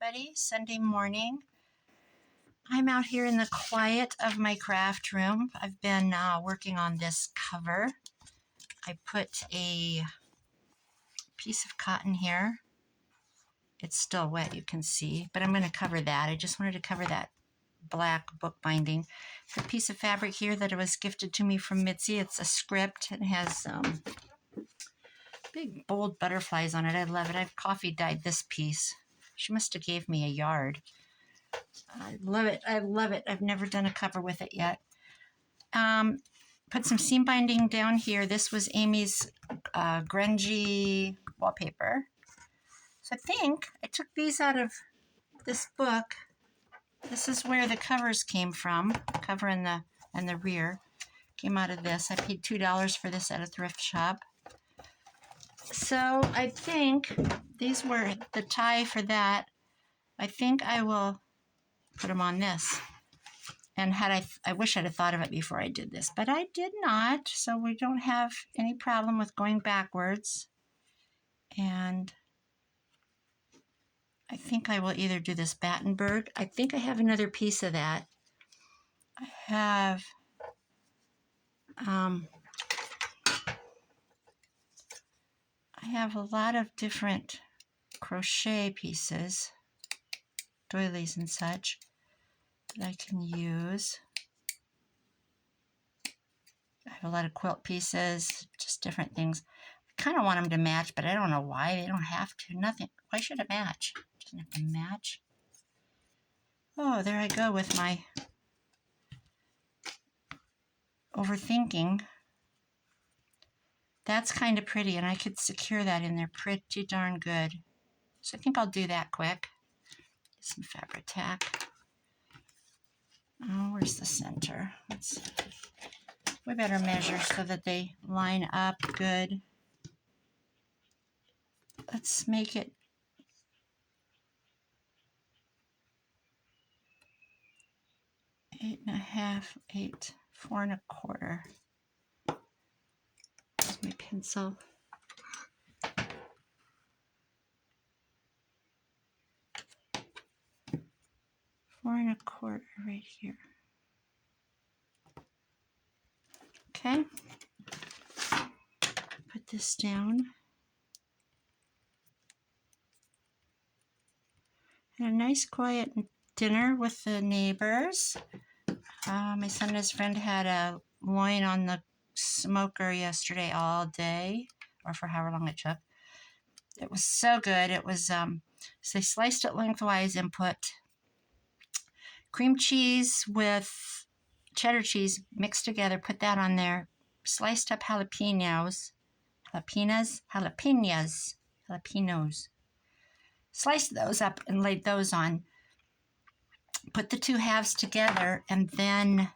everybody. Sunday morning. I'm out here in the quiet of my craft room. I've been working on this cover. I put a piece of cotton here. It's still wet, you can see, but I'm going to cover that. I just wanted to cover that black book binding. The piece of fabric here that was gifted to me from Mitzi. It's a script. It has big bold butterflies on it. I love it. I've coffee dyed this piece. She must have gave me a yard. I love it. I love it. I've never done a cover with it yet. Put some seam binding down here. This was Amy's Grungy Wallpaper. So I think I took these out of this book. This is where the covers came from. The cover and the rear came out of this. I paid $2 for this at a thrift shop. So I think these were the tie for that. I think I will put them on this. And I wish I'd have thought of it before I did this, but I did not. So we don't have any problem with going backwards. And I think I will either do this Battenberg. I think I have another piece of that. I have a lot of different crochet pieces, doilies and such, that I can use. I have a lot of quilt pieces, just different things. I kind of want them to match, but I don't know why. They don't have to. Nothing. Why should it match? It doesn't have to match. Oh, there I go with my overthinking. That's kind of pretty, and I could secure that in there pretty darn good. So I think I'll do that quick. Some fabric tack. Oh, where's the center? We better measure so that they line up good. Let's make it 8.5, 8, 4 1/4. Here's my pencil. 4 1/4 right here. Okay. Put this down. Had a nice quiet dinner with the neighbors. My son and his friend had a loin on the smoker yesterday all day, or for however long it took. It was so good. It was, so they sliced it lengthwise and put cream cheese with cheddar cheese mixed together, put that on there, sliced up jalapenos, sliced those up and laid those on, put the two halves together, and then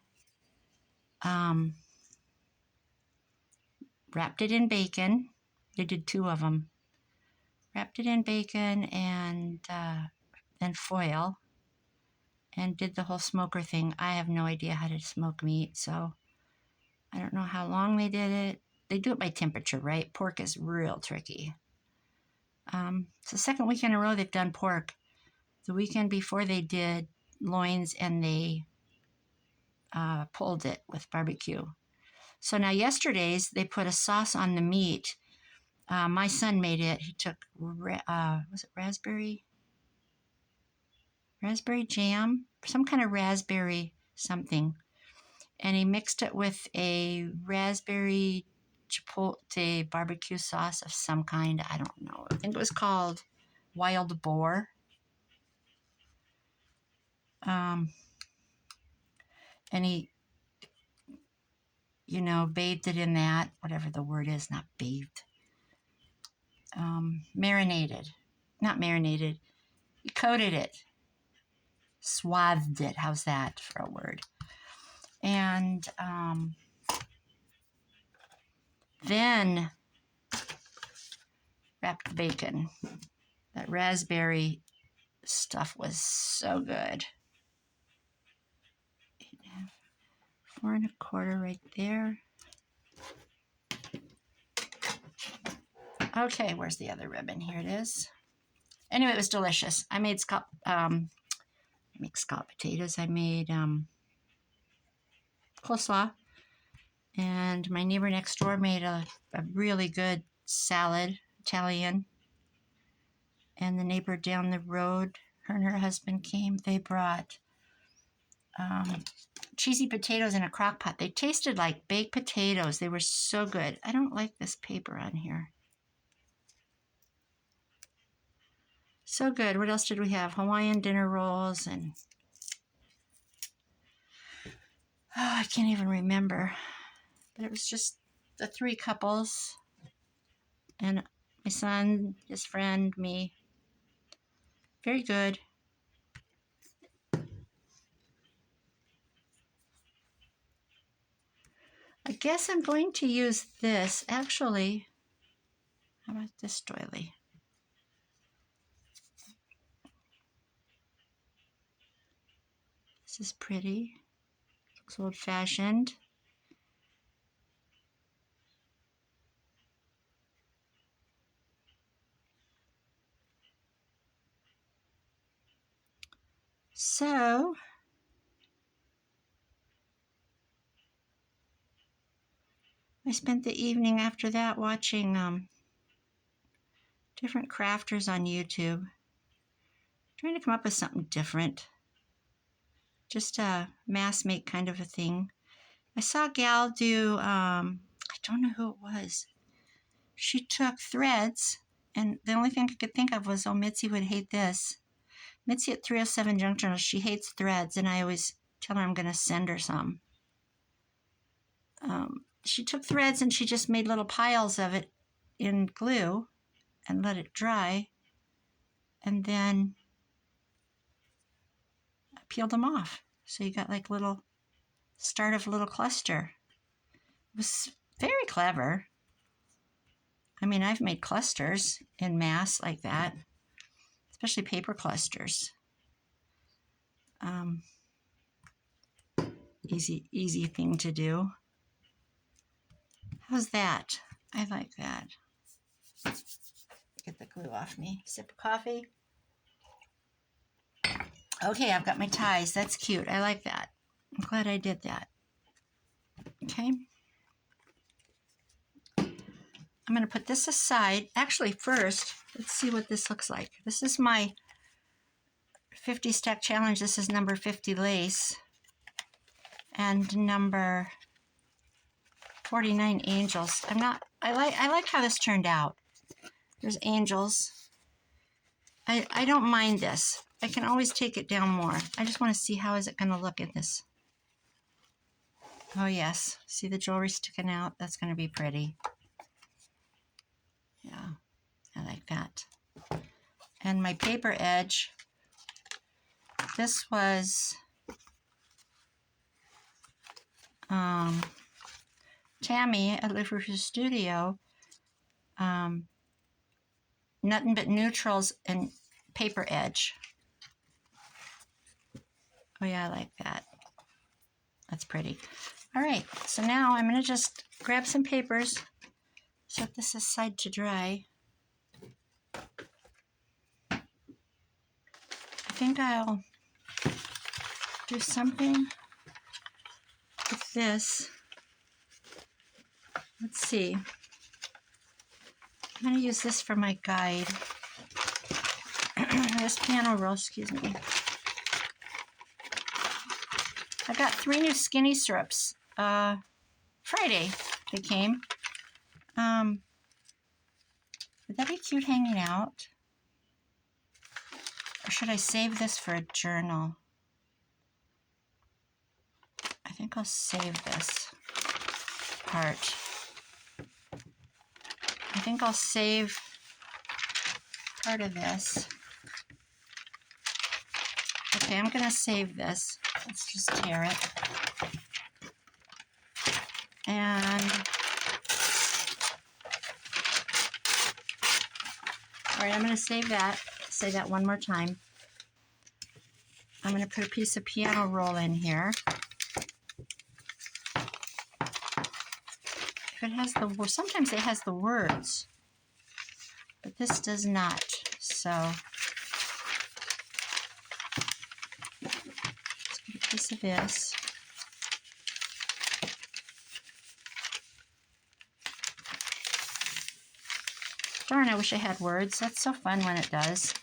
wrapped it in bacon. They did 2 of them. Wrapped it in bacon and then foil, and did the whole smoker thing. I have no idea how to smoke meat, so I don't know how long they did it. They do it by temperature, right? Pork is real tricky. It's the second weekend in a row they've done pork. The weekend before they did loins, and they pulled it with barbecue. So now yesterday's, they put a sauce on the meat. My son made it. He took, was it raspberry jam? Some kind of raspberry something. And he mixed it with a raspberry chipotle barbecue sauce of some kind. I don't know. I think it was called Wild Boar. And he, bathed it in that, whatever the word is, not bathed. Marinated. Not marinated. He coated it. Swathed it. How's that for a word? And then wrapped the bacon. That raspberry stuff was so good. 8.5, 4 1/4 right there. Okay, where's the other ribbon? Here it is. Anyway, it was delicious. I made scalloped potatoes. I made coleslaw. And my neighbor next door made a really good salad, Italian. And the neighbor down the road, her and her husband came. They brought cheesy potatoes in a crock pot. They tasted like baked potatoes. They were so good. I don't like this paper on here. So good. What else did we have? Hawaiian dinner rolls and... oh, I can't even remember. But it was just the three couples and my son, his friend, me. Very good. I guess I'm going to use this. Actually, how about this doily? This is pretty. Looks old-fashioned. So, I spent the evening after that watching different crafters on YouTube, trying to come up with something different. Just a mass make kind of a thing. I saw a gal do, I don't know who it was. She took threads, and the only thing I could think of was, oh, Mitzi would hate this. Mitzi at 307 Junk Journal, she hates threads, and I always tell her I'm going to send her some. She took threads and she just made little piles of it in glue and let it dry, and then I peeled them off. So you got like little start of a little cluster. It was very clever. I mean, I've made clusters in mass like that, especially paper clusters. Easy thing to do. How's that? I like that. Get the glue off me. Sip of coffee. Okay, I've got my ties. That's cute. I like that. I'm glad I did that. Okay. I'm going to put this aside. Actually, first, let's see what this looks like. This is my 50 stack challenge. This is number 50 lace. And number 49 angels. I like how this turned out. There's angels. I don't mind this. I can always take it down more. I just want to see how is it going to look in this. Oh yes, see the jewelry sticking out? That's going to be pretty. Yeah, I like that. And my paper edge, this was Tammy at Live for Studio. Nothing but neutrals and paper edge. Oh yeah, I like that. That's pretty. All right, so now I'm going to just grab some papers, set this aside to dry. I think I'll do something with this. Let's see. I'm going to use this for my guide. This piano roll, excuse me. I got 3 new skinny syrups. Friday they came. Would that be cute hanging out? Or should I save this for a journal? I think I'll save this part. I think I'll save part of this. Okay, I'm going to save this. Let's just tear it. And, all right, I'm going to save that. Say that one more time. I'm going to put a piece of piano roll in here. If it has the, sometimes it has the words, but this does not. So piece of this. Darn, I wish I had words. That's so fun when it does.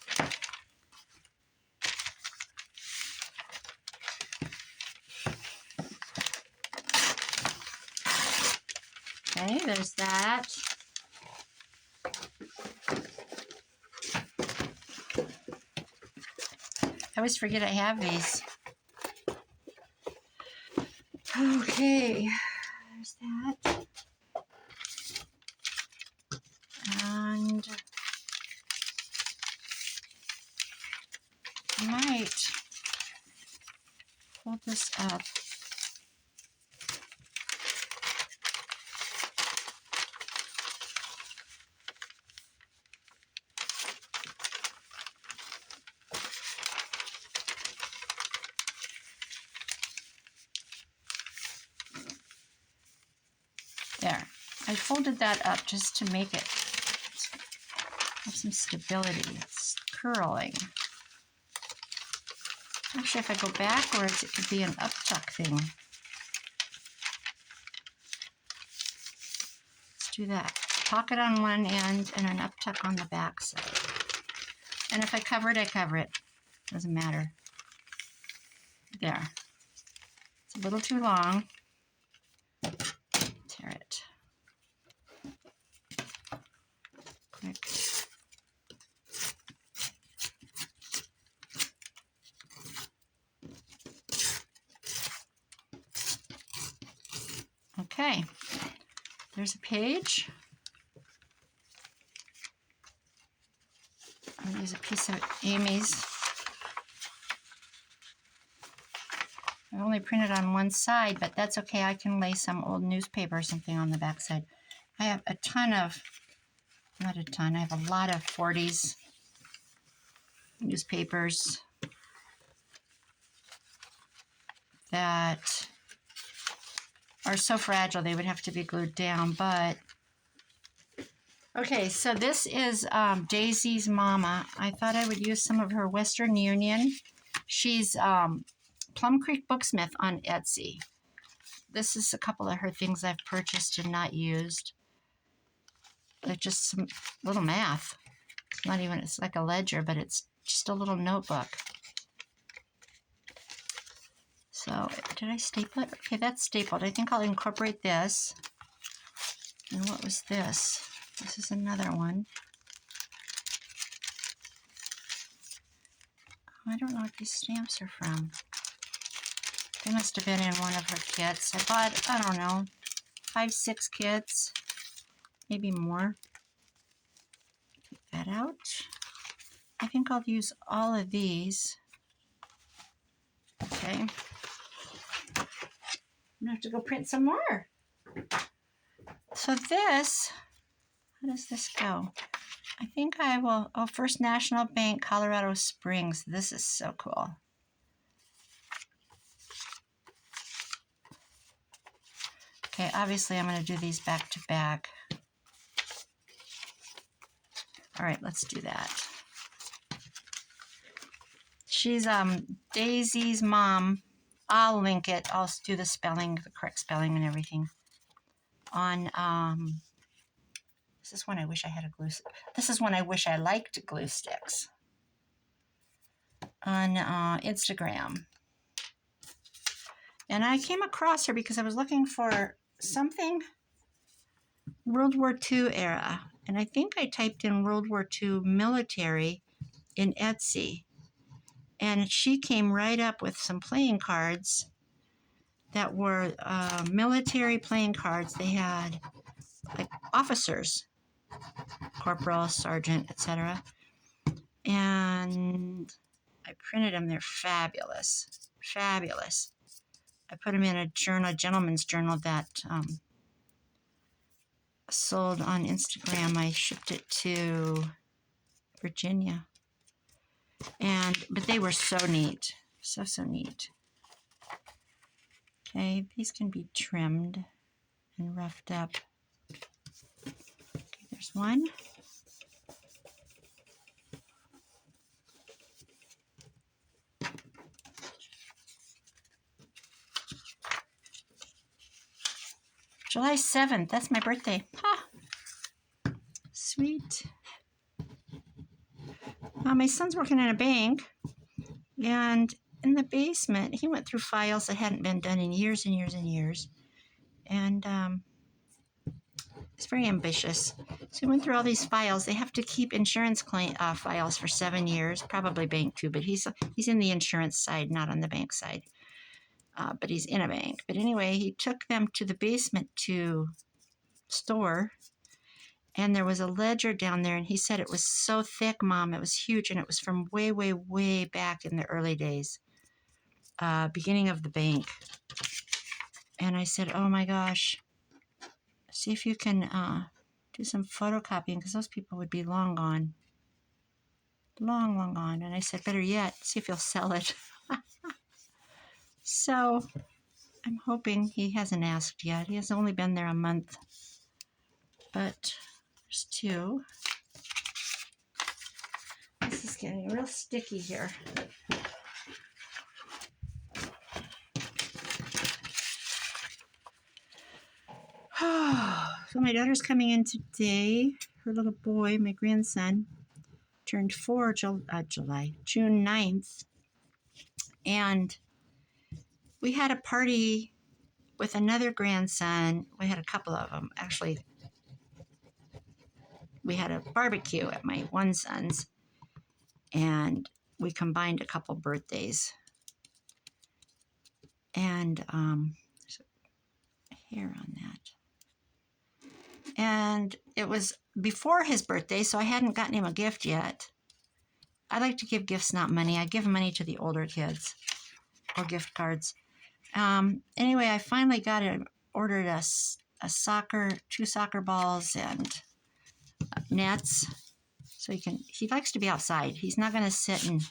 Okay, there's that. I always forget I have these. Okay, there's that. And I might hold this up. There. I folded that up just to make it have some stability. It's curling. Actually, if I go backwards, it could be an uptuck thing. Let's do that. Pocket on one end and an uptuck on the back side. And if I cover it, I cover it. Doesn't matter. There. It's a little too long. Tear it. Quick. Okay, there's a page. I'm gonna use a piece of Amy's. I only printed on one side, but that's okay. I can lay some old newspaper or something on the back side. I have a ton of, not a ton, I have a lot of 40s newspapers that are so fragile they would have to be glued down, but okay, so this is Daisy's mama. I thought I would use some of her Western Union. She's Plum Creek Booksmith on Etsy. This is a couple of her things I've purchased and not used. They're just some little math. It's not even, it's like a ledger, but it's just a little notebook. So, did I staple it? Okay, that's stapled. I think I'll incorporate this. And what was this? This is another one. I don't know what these stamps are from. They must have been in one of her kits. I bought, I don't know, 5, 6 kits, maybe more. Take that out. I think I'll use all of these. Okay. I'm gonna have to go print some more. So this, how does this go? I think I will, oh, First National Bank, Colorado Springs. This is so cool. Okay, obviously I'm going to do these back to back. All right, let's do that. She's Daisy's mom. I'll link it. I'll do the spelling, the correct spelling and everything. On, this is when I wish I had a glue stick. This is when I wish I liked glue sticks. On Instagram. And I came across her because I was looking for something World War II era. And I think I typed in World War II military in Etsy. And she came right up with some playing cards that were military playing cards. They had like officers, corporal, sergeant, etc. And I printed them. They're fabulous. Fabulous. I put them in a journal, a gentleman's journal that sold on Instagram. I shipped it to Virginia. But they were so neat. So neat. Okay, these can be trimmed and roughed up. Okay, there's one. July 7th. That's my birthday. Ha! Sweet. My son's working in a bank, and in the basement, he went through files that hadn't been done in years and years and years. And he's very ambitious. So he went through all these files. They have to keep insurance files for 7 years, probably bank too, but he's in the insurance side, not on the bank side. But he's in a bank. But anyway, he took them to the basement to store, and there was a ledger down there, and he said it was so thick, Mom, it was huge, and it was from way, way, way back in the early days, beginning of the bank. And I said, oh my gosh, see if you can do some photocopying, because those people would be long gone. Long, long gone. And I said, better yet, see if you'll sell it. So I'm hoping, he hasn't asked yet. He has only been there a month. But there's two. This is getting real sticky here. So my daughter's coming in today. Her little boy, my grandson, turned 4 June 9th. And we had a party with another grandson. We had a couple of them. Actually, we had a barbecue at my one son's, and we combined a couple birthdays. And there's a hair on that. And it was before his birthday, so I hadn't gotten him a gift yet. I like to give gifts, not money. I give money to the older kids, or gift cards. Anyway, I finally ordered a soccer, 2 soccer balls and nets. So he likes to be outside. He's not going to sit and,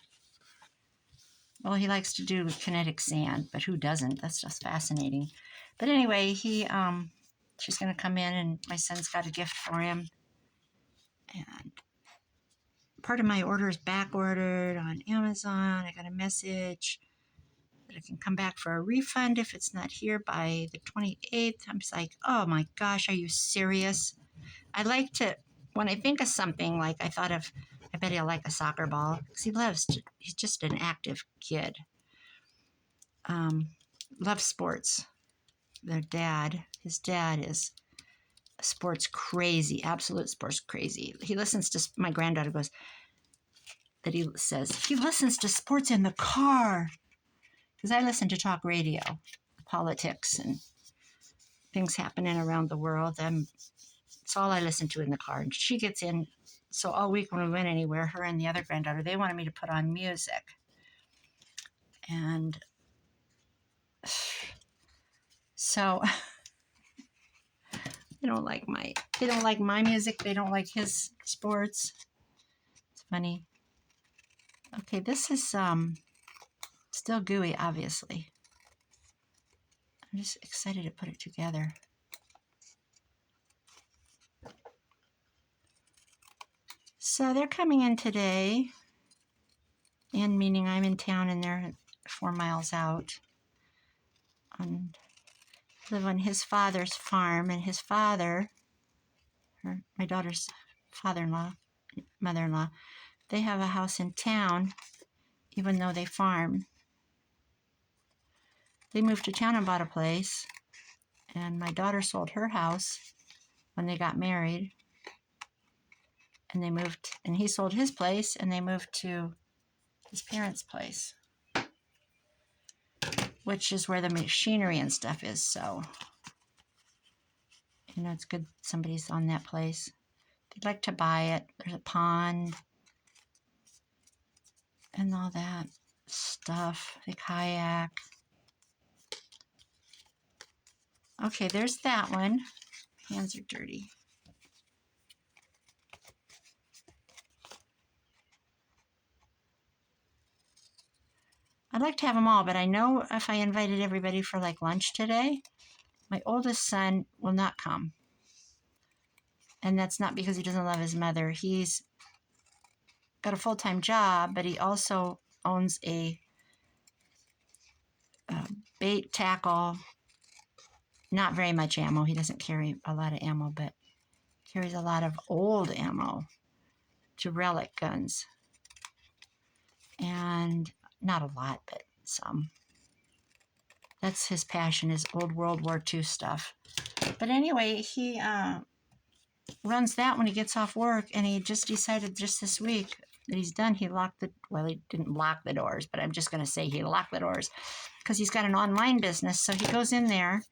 well, he likes to do kinetic sand, but who doesn't? That's just fascinating. But anyway, she's going to come in, and my son's got a gift for him. And part of my order is back ordered on Amazon. I got a message that I can come back for a refund if it's not here by the 28th. I'm just like, oh my gosh, are you serious? I like to, when I think of something, like I thought of, I bet he'll like a soccer ball, because he's just an active kid. Loves sports. His dad is sports crazy, absolute sports crazy. He listens to, my granddaughter goes, that he says, he listens to sports in the car. Because I listen to talk radio, politics, and things happening around the world. It's all I listen to in the car. And she gets in. So all week when we went anywhere, her and the other granddaughter, they wanted me to put on music. And so they don't like my music. They don't like his sports. It's funny. Okay, this is still gooey, obviously. I'm just excited to put it together. So they're coming in today, and meaning I'm in town and they're 4 miles out. And live on his father's farm, and his father, my daughter's father-in-law, mother-in-law, they have a house in town, even though they farm. They moved to town and bought a place, and my daughter sold her house when they got married, and they moved, and he sold his place, and they moved to his parents' place, which is where the machinery and stuff is. So, you know, it's good somebody's on that place. They'd like to buy it. There's a pond and all that stuff. They kayak. Okay, there's that one. Hands are dirty. I'd like to have them all, but I know if I invited everybody for like lunch today, my oldest son will not come. And that's not because he doesn't love his mother. He's got a full-time job, but he also owns a bait tackle not very much ammo. He doesn't carry a lot of ammo, but carries a lot of old ammo to relic guns. And not a lot, but some. That's his passion, is old World War II stuff. But anyway, he runs that when he gets off work, and he just decided just this week that he's done. He locked the, well, he didn't lock the doors, but I'm just going to say he locked the doors because he's got an online business. So he goes in there,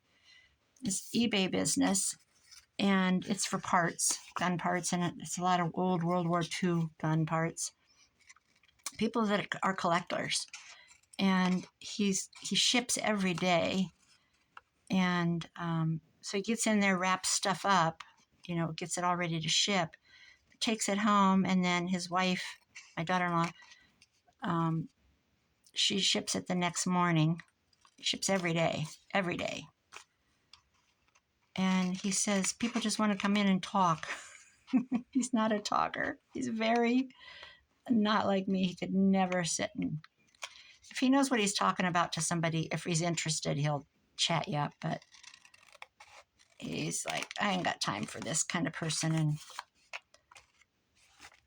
his eBay business, and it's for parts, gun parts, and it's a lot of old World War II gun parts. People that are collectors. And he ships every day. And so he gets in there, wraps stuff up, gets it all ready to ship, takes it home, and then his wife, my daughter-in-law, she ships it the next morning. He ships every day. And he says people just want to come in and talk. He's not a talker. He's very not like me. He could never sit and, if he knows what he's talking about to somebody, if he's interested, he'll chat you up. But he's like, I ain't got time for this kind of person.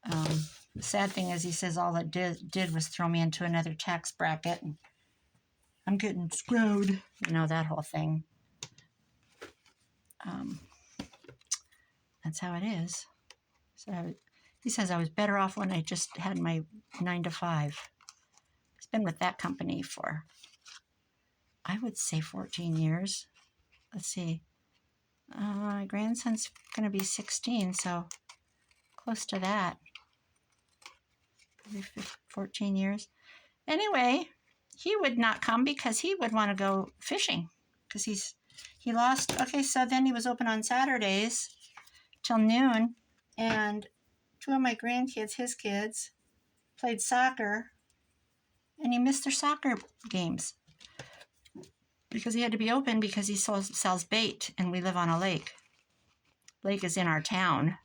And the sad thing is, he says all it did was throw me into another tax bracket, and I'm getting screwed. That whole thing. That's how it is. So he says I was better off when I just had my 9 to 5. He's been with that company for, I would say, 14 years. Let's see. My grandson's going to be 16, so close to that. Maybe 14 years. Anyway, he would not come because he would want to go fishing because he lost. Okay, so then he was open on Saturdays till noon, and 2 of my grandkids, his kids, played soccer, and he missed their soccer games because he had to be open because he sells bait, and we live on a lake. Lake is in our town.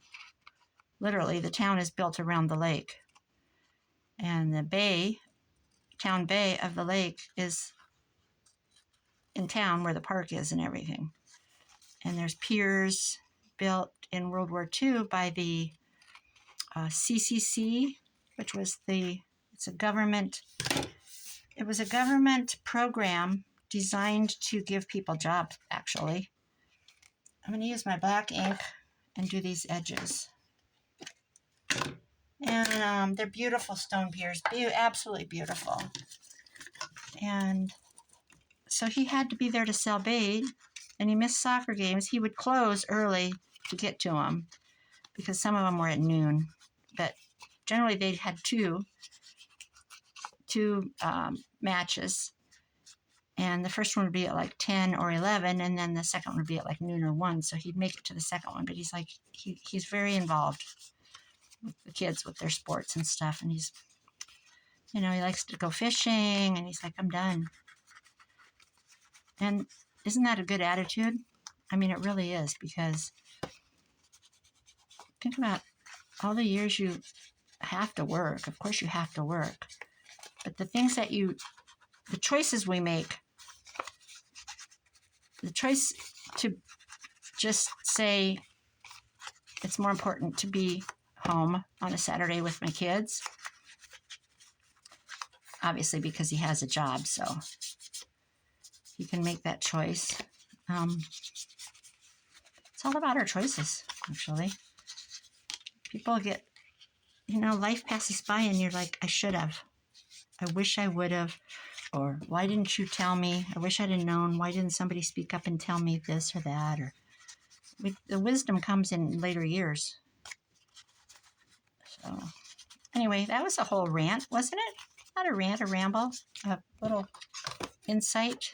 Literally, the town is built around the lake. And the town bay of the lake is in town where the park is and everything. And there's piers built in World War II by the CCC, which was it was a government program designed to give people jobs, actually. I'm going to use my black ink and do these edges. And they're beautiful stone piers, absolutely beautiful. And so he had to be there to sell bait, and he missed soccer games. He would close early to get to them because some of them were at noon. But generally they had two matches. And the first one would be at like 10 or 11, and then the second one would be at like noon or 1. So he'd make it to the second one. But he's like, he's very involved with the kids, with their sports and stuff. And he's, he likes to go fishing, and he's like, I'm done. And isn't that a good attitude? I mean, it really is, because think about all the years you have to work. Of course you have to work. But the things that the choices we make, the choice to just say it's more important to be home on a Saturday with my kids, obviously because he has a job, so he can make that choice. It's all about our choices, actually. People get, life passes by and you're like, I should have. I wish I would have. Or why didn't you tell me? I wish I'd have known. Why didn't somebody speak up and tell me this or that? Or the wisdom comes in later years. So anyway, that was a whole rant, wasn't it? Not a rant, a ramble, a little insight.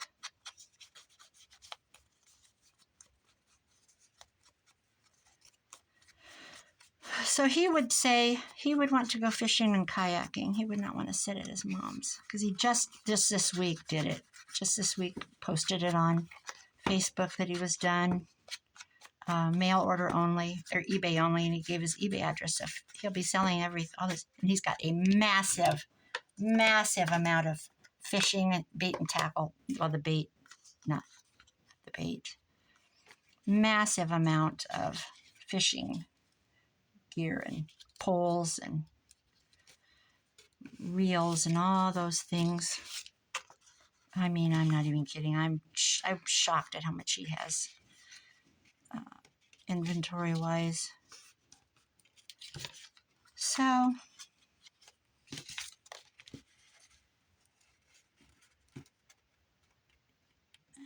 So he would say he would want to go fishing and kayaking. He would not want to sit at his mom's because he just this week did it. Just this week posted it on Facebook that he was done. Mail order only, or eBay only, and he gave his eBay address. So he'll be selling all this, and he's got a massive amount of fishing and bait and tackle. Well, the bait, not the bait. massive amount of fishing gear and poles and reels and all those things. I mean, I'm not even kidding. I'm shocked at how much he has inventory-wise. So,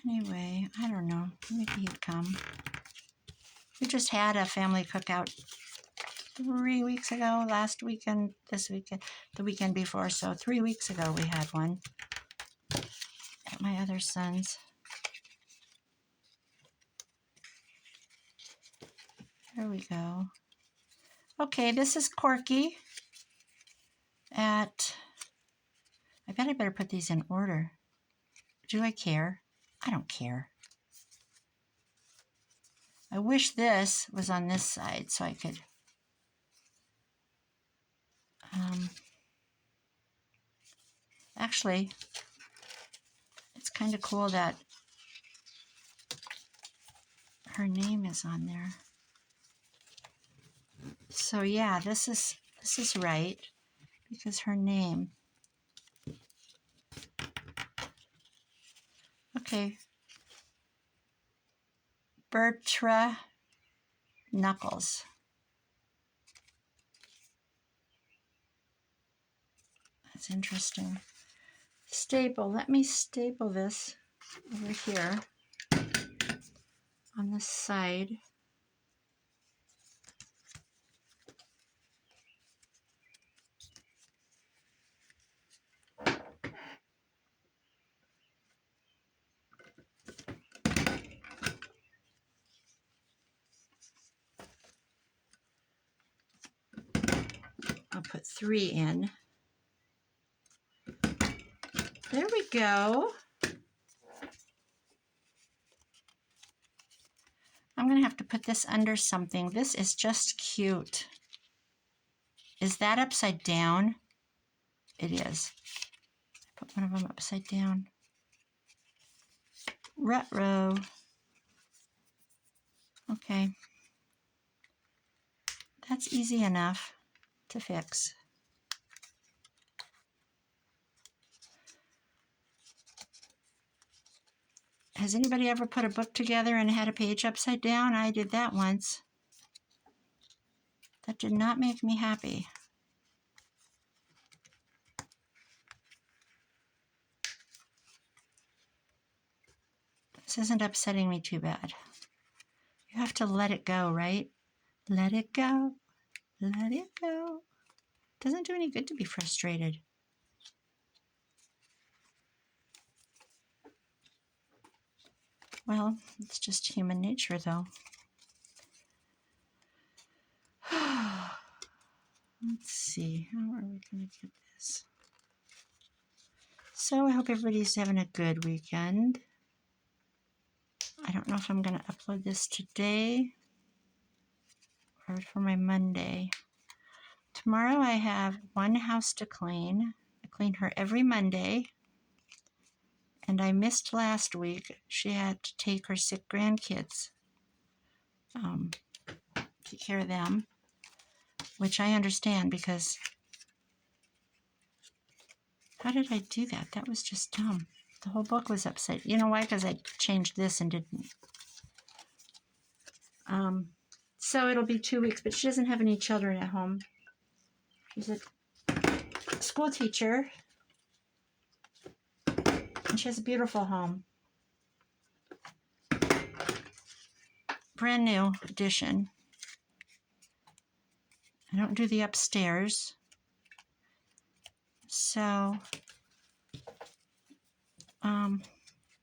anyway, I don't know. Maybe he'd come. We just had a family cookout 3 weeks ago, last weekend, this weekend, the weekend before. So 3 weeks ago we had one at my other son's. There we go. Okay, this is Corky at, I bet I better put these in order. Do I care? I don't care. I wish this was on this side so I could actually, it's kind of cool that her name is on there. So yeah, this is right because her name. Okay. Bertra Knuckles. That's interesting. Staple. Let me staple this over here on this side. I'll put 3 in. There we go. I'm going to have to put this under something. This is just cute. Is that upside down? It is. Put one of them upside down. Ruh-roh. Okay. That's easy enough to fix. Has anybody ever put a book together and had a page upside down? I did that once. That did not make me happy. This isn't upsetting me too bad. You have to let it go, right? Let it go. Let it go. Doesn't do any good to be frustrated. Well, it's just human nature, though. Let's see. How are we going to get this? So I hope everybody's having a good weekend. I don't know if I'm going to upload this today or for my Monday. Tomorrow I have one house to clean. I clean her every Monday. And I missed last week. She had to take her sick grandkids, take care of them, which I understand because how did I do that? That was just dumb. The whole book was upside. You know why? Because I changed this and didn't. So it'll be 2 weeks, but she doesn't have any children at home. She's a school teacher, and she has a beautiful home. Brand new addition. I don't do the upstairs. So,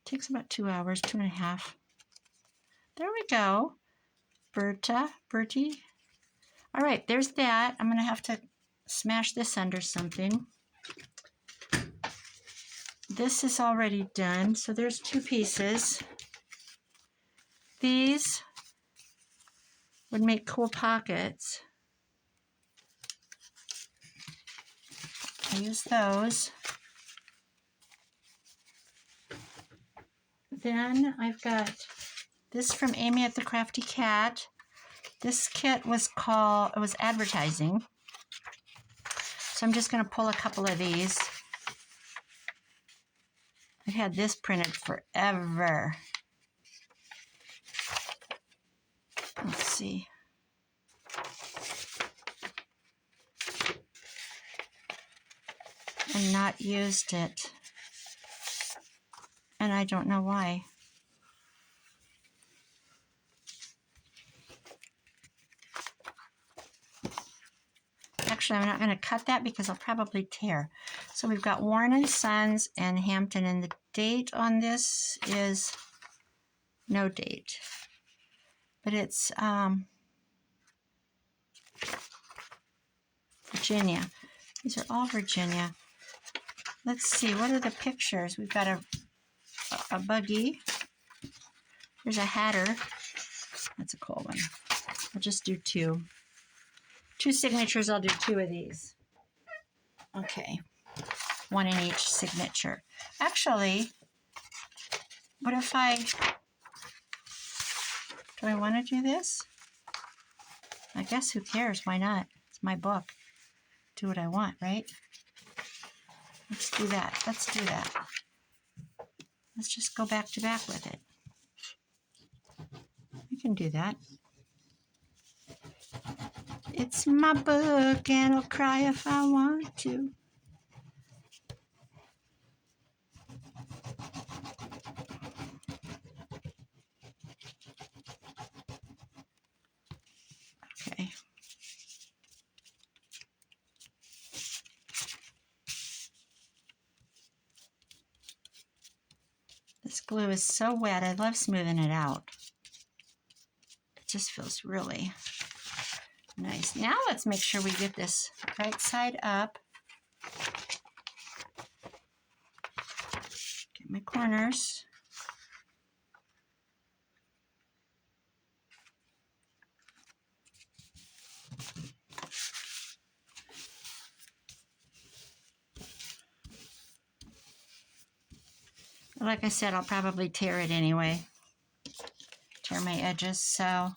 takes about 2 hours, 2.5. There we go. Bertie. All right, there's that. I'm going to have to smash this under something. This is already done, so there's 2 pieces. These would make cool pockets. I use those. Then I've got This from Amy at the Crafty Cat. This kit was called, it was advertising. So I'm just going to pull a couple of these. I've had this printed forever. Let's see. And not used it. And I don't know why. Actually, I'm not going to cut that because I'll probably tear. So we've got Warren and Sons and Hampton, and the date on this is no date. But it's Virginia. These are all Virginia. Let's see, what are the pictures? We've got a buggy. There's a hatter. That's a cool one. I'll just do two. Two signatures, I'll do two of these. Okay, one in each signature. Actually, what if do I want to do this? I guess who cares, why not? It's my book. Do what I want, right? Let's do that, let's do that. Let's just go back to back with it. We can do that. It's my book and I'll cry if I want to. Okay. This glue is so wet, I love smoothing it out. It just feels really nice. Now let's make sure we get this right side up. Get my corners. Like I said, I'll probably tear it anyway. Tear my edges, so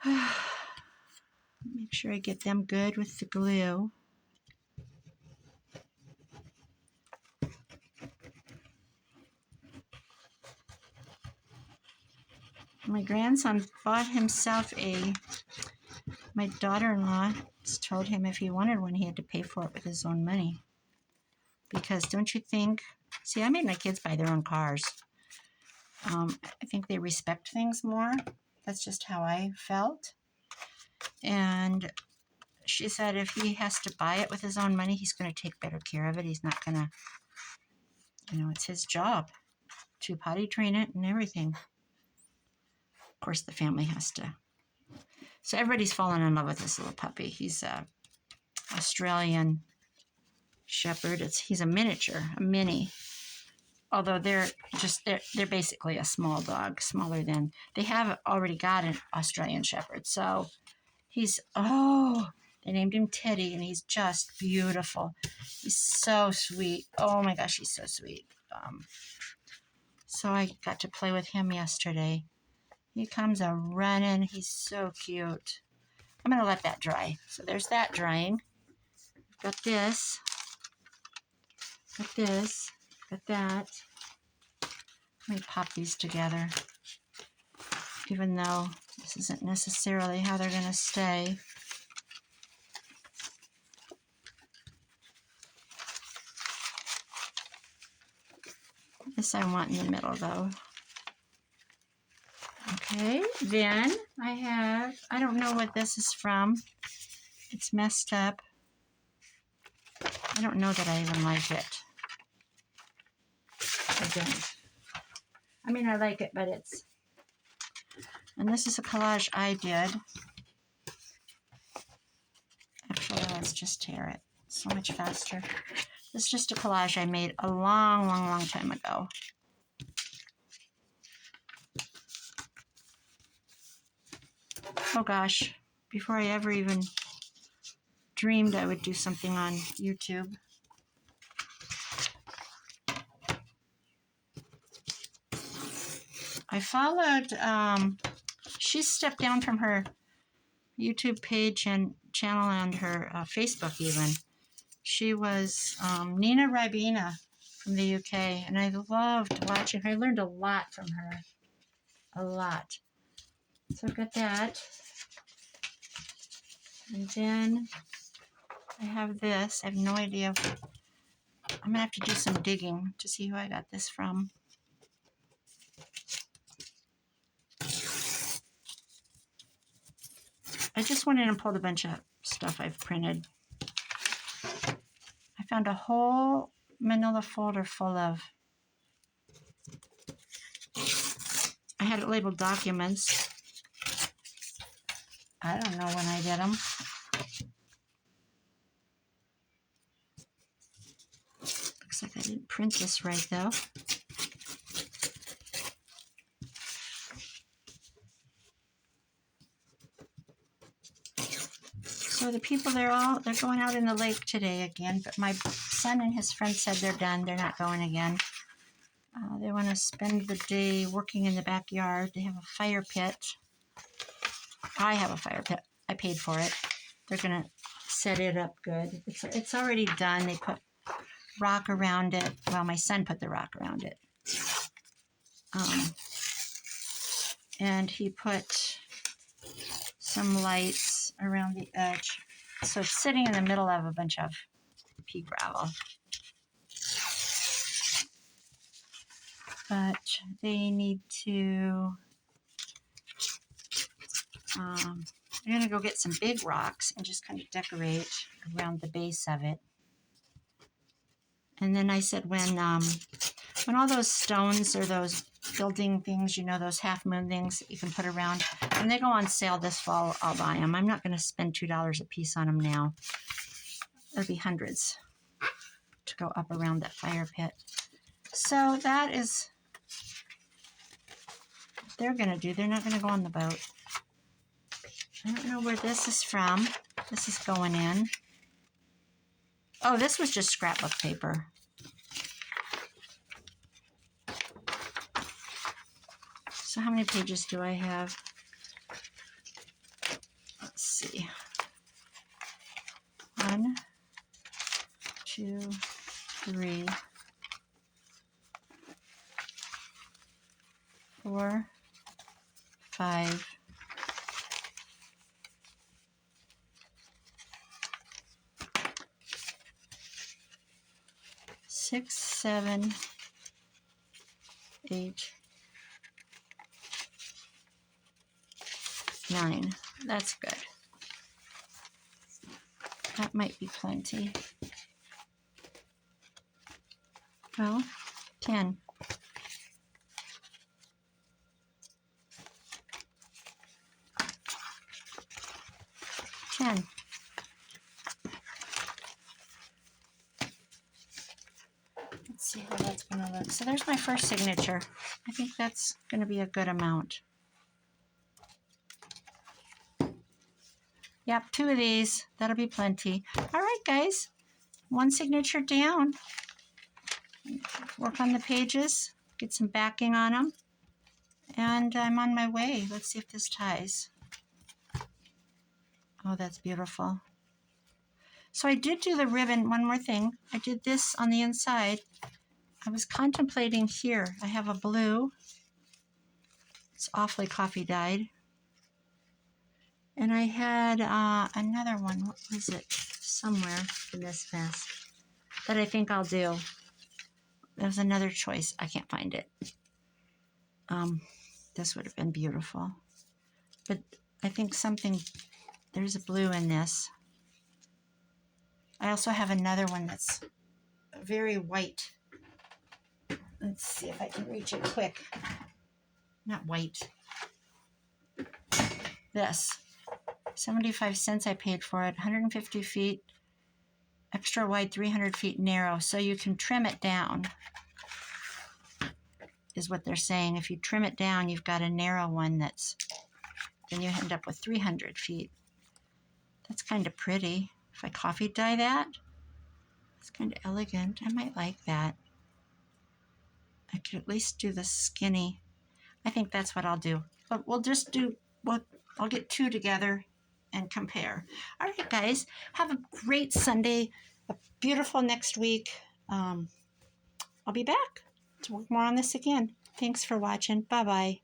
make sure I get them good with the glue. My grandson bought himself my daughter-in-law told him if he wanted one, he had to pay for it with his own money. Because don't you think, see, I made my kids buy their own cars. I think they respect things more. That's just how I felt. And she said if he has to buy it with his own money, he's going to take better care of it. He's not going to, it's his job to potty train it and everything. Of course, the family has to. So everybody's fallen in love with this little puppy. He's a Australian Shepherd. He's a miniature, a mini. Although they're basically a small dog, smaller than, they have already got an Australian Shepherd. So they named him Teddy, and he's just beautiful. He's so sweet. Oh my gosh, he's so sweet. So I got to play with him yesterday. He comes a running. He's so cute. I'm going to let that dry. So there's that drying. Got this. Got this. Got that. Let me pop these together. Even though this isn't necessarily how they're going to stay. This I want in the middle though. Okay, then I don't know what this is from. It's messed up. I don't know that I even like it. I don't. I mean, I like it, but it's... And this is a collage I did. Actually, let's just tear it. It's so much faster. This is just a collage I made a long, long, long time ago. Oh gosh, before I ever even dreamed I would do something on YouTube. I followed, she stepped down from her YouTube page and channel and her Facebook even. She was Nina Ribena from the UK, and I loved watching her. I learned a lot from her. A lot. So I've got that. And then I have this. I have no idea. I'm going to have to do some digging to see who I got this from. I just went in and pulled a bunch of stuff I've printed. I found a whole manila folder full of, I had it labeled documents. I don't know when I did them. Looks like I didn't print this right though. So the people, they're going out in the lake today again, but my son and his friend said they're done. They're not going again. They want to spend the day working in the backyard. They have a fire pit. I have a fire pit. I paid for it. They're going to set it up good. It's already done. They put rock around it. Well, my son put the rock around it. And he put some lights around the edge. So it's sitting in the middle of a bunch of pea gravel. But they need to, I'm going to go get some big rocks and just kind of decorate around the base of it. And then I said when all those stones or those building things, you know, those half moon things that you can put around, when they go on sale this fall, I'll buy them. I'm not going to spend $2 a piece on them now. There'll be hundreds to go up around that fire pit. So that is what they're going to do. They're not going to go on the boat. I don't know where this is from. This is going in. Oh, this was just scrapbook paper. So how many pages do I have? Let's see. 1, 2, 3, 4, 5, 6, 7, 8, 9. That's good. That might be plenty. Well, 10. 10. Let's see how that's going to look. So there's my first signature. I think that's going to be a good amount. Yep, 2 of these. That'll be plenty. All right, guys. 1 signature down. Work on the pages. Get some backing on them. And I'm on my way. Let's see if this ties. Oh, that's beautiful. So I did do the ribbon. One more thing. I did this on the inside. I was contemplating here. I have a blue. It's awfully coffee dyed. And I had another one. What was it? Somewhere in this mess. That I think I'll do. There's another choice. I can't find it. This would have been beautiful. But I think there's a blue in this. I also have another one that's very white. Let's see if I can reach it quick. Not white. This. 75 cents I paid for it. 150 feet. Extra wide, 300 feet narrow. So you can trim it down. Is what they're saying. If you trim it down, you've got a narrow one then you end up with 300 feet. That's kind of pretty. If I coffee dye that, it's kind of elegant. I might like that. I could at least do the skinny. I think that's what I'll do. But we'll just do, well, I'll get two together and compare. All right, guys, have a great Sunday, a beautiful next week. I'll be back to work more on this again. Thanks for watching. Bye-bye.